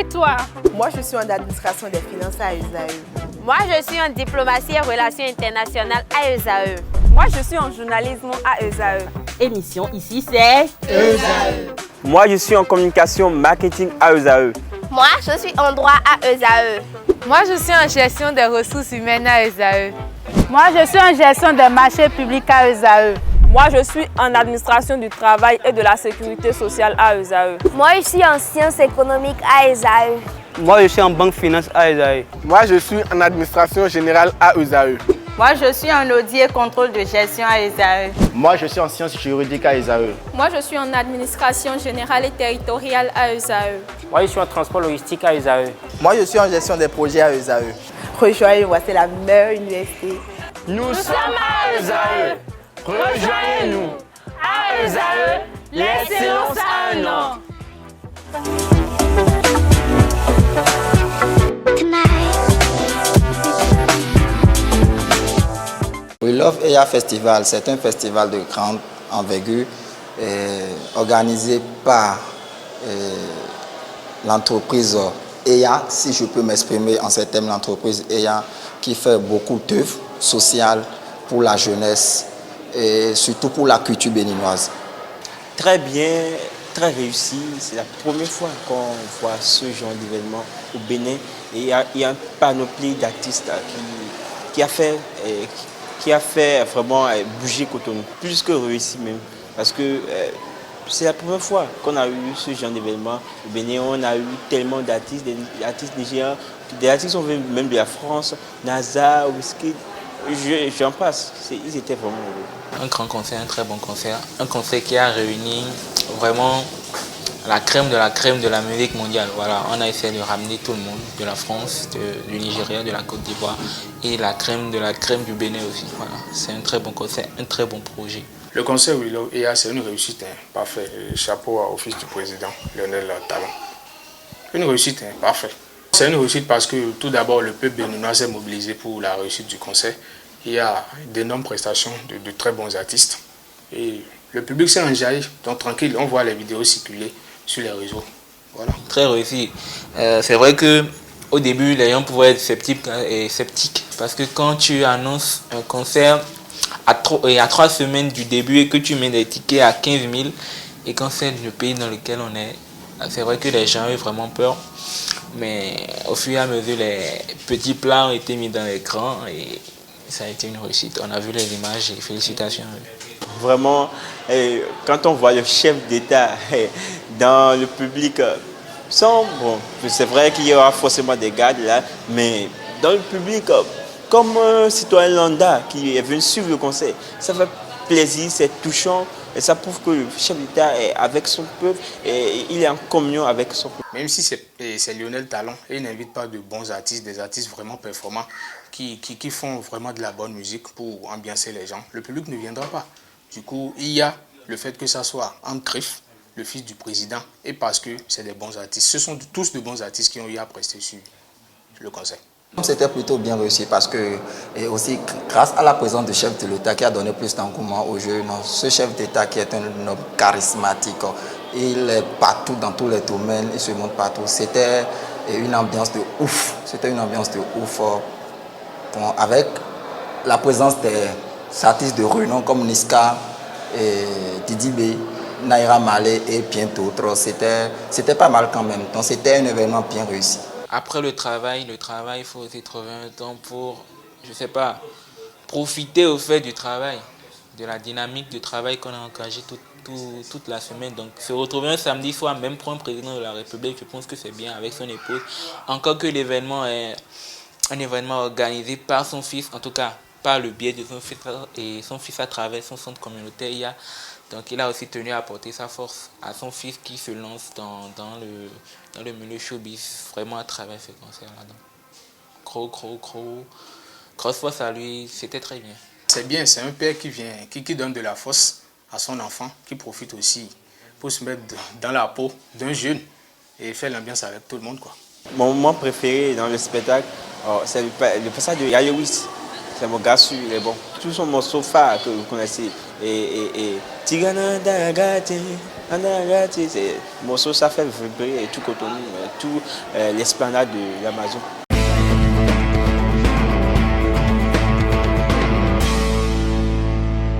toi? Moi, je suis en administration des finances à ESAE. Moi, je suis en diplomatie et relations internationales à ESAE. Moi, je suis en journalisme à ESAE. Émission ici, c'est ESAE. Moi, je suis en communication marketing à ESAE. Moi, je suis en droit à ESAE. Moi, je suis en gestion des ressources humaines à ESAE. Moi, je suis en gestion des marchés publics à ESAE. Moi, je suis en administration du travail et de la sécurité sociale à ESAE. Moi, je suis en sciences économiques à ESAE. Moi, je suis en banque finance à ESAE. Moi, je suis en administration générale à ESAE. Moi, je suis en audit et contrôle de gestion à ESAE. Moi, je suis en sciences juridiques à ESAE. Moi, je suis en administration générale et territoriale à ESAE. Moi, je suis en transport logistique à ESAE. Moi, je suis en gestion des projets à ESAE. Rejoignez-moi, c'est la meilleure université. Nous sommes à ESAE. Rejoignez-nous. À ESAE, l'excellence a un nom. We Love EYA Festival, c'est un festival de grande envergure organisé par l'entreprise EYA, si je peux m'exprimer en ces termes, l'entreprise EYA qui fait beaucoup d'œuvres sociales pour la jeunesse et surtout pour la culture béninoise. Très bien, très réussi. C'est la première fois qu'on voit ce genre d'événement au Bénin. Et il y a un panoplie d'artistes qui a fait vraiment bouger Cotonou, plus que réussi même. Parce que c'est la première fois qu'on a eu ce genre d'événement au Bénin. On a eu tellement d'artistes, des artistes nigériens, des artistes qui sont venus même de la France, NASA, Whisky, j'en passe. Ils étaient vraiment heureux. Un grand concert, un très bon concert. Un concert qui a réuni vraiment la crème de la musique mondiale. Voilà, on a essayé de ramener tout le monde, de la France, du Nigeria, de la Côte d'Ivoire et la crème du Bénin aussi. Voilà, c'est un très bon concert, un très bon projet. Le concert We Love EYA, c'est une réussite parfaite. Chapeau à l'office du président Lionel Talon. Une réussite parfaite. C'est une réussite parce que tout d'abord le peuple béninois s'est mobilisé pour la réussite du concert. Il y a d'énormes prestations de très bons artistes. Et le public s'est enjaillé. Donc tranquille, on voit les vidéos circuler sur les réseaux. Voilà. Très réussi. C'est vrai que au début, les gens pouvaient être sceptiques parce que quand tu annonces un concert à 3 semaines du début et que tu mets des tickets à 15 000 et quand c'est le pays dans lequel on est, c'est vrai que les gens ont eu vraiment peur. Mais au fur et à mesure, les petits plats ont été mis dans l'écran et ça a été une réussite. On a vu les images et félicitations. Vraiment, quand on voit le chef d'État dans le public, bon, c'est vrai qu'il y aura forcément des gardes là, mais dans le public, comme un citoyen lambda qui est venu suivre le concert, ça fait plaisir, c'est touchant et ça prouve que le chef d'État est avec son peuple et il est en communion avec son peuple. Même si c'est Lionel Talon, et il n'invite pas de bons artistes, des artistes vraiment performants qui font vraiment de la bonne musique pour ambiancer les gens, le public ne viendra pas. Du coup, il y a le fait que ça soit en griffe, le fils du président, et parce que c'est des bons artistes. Ce sont tous de bons artistes qui ont eu à prester sur le concert. C'était plutôt bien réussi parce que, et aussi grâce à la présence du chef de l'État qui a donné plus d'engouement aux jeunes, ce chef d'État qui est un homme charismatique, il est partout dans tous les domaines, il se montre partout. C'était une ambiance de ouf, Bon, avec la présence des artistes de renom comme Niska, Didi B, Naira Malé et bien d'autres, c'était pas mal quand même. Donc c'était un événement bien réussi. Après le travail, il faut aussi trouver un temps pour, je sais pas, profiter au fait du travail, de la dynamique de travail qu'on a engagé toute la semaine. Donc se retrouver un samedi soir, même pour un président de la République, je pense que c'est bien avec son épouse. Encore que l'événement est un événement organisé par son fils, en tout cas par le biais de son fils et son fils à travers son centre communautaire. Donc il a aussi tenu à apporter sa force à son fils qui se lance dans le milieu showbiz, vraiment à travers ce concert-là. Grosse force à lui, c'était très bien. C'est bien, c'est un père qui donne de la force à son enfant, qui profite aussi pour se mettre dans la peau d'un jeune et faire l'ambiance avec tout le monde, quoi. Mon moment préféré dans le spectacle, c'est le passage de Yayowis. C'est mon gars sûr, il est bon. Tous son morceaux phares que vous connaissez. Et Tigana Dagate, c'est morceau, ça fait vibrer tout Cotonou, tout l'esplanade de l'Amazon.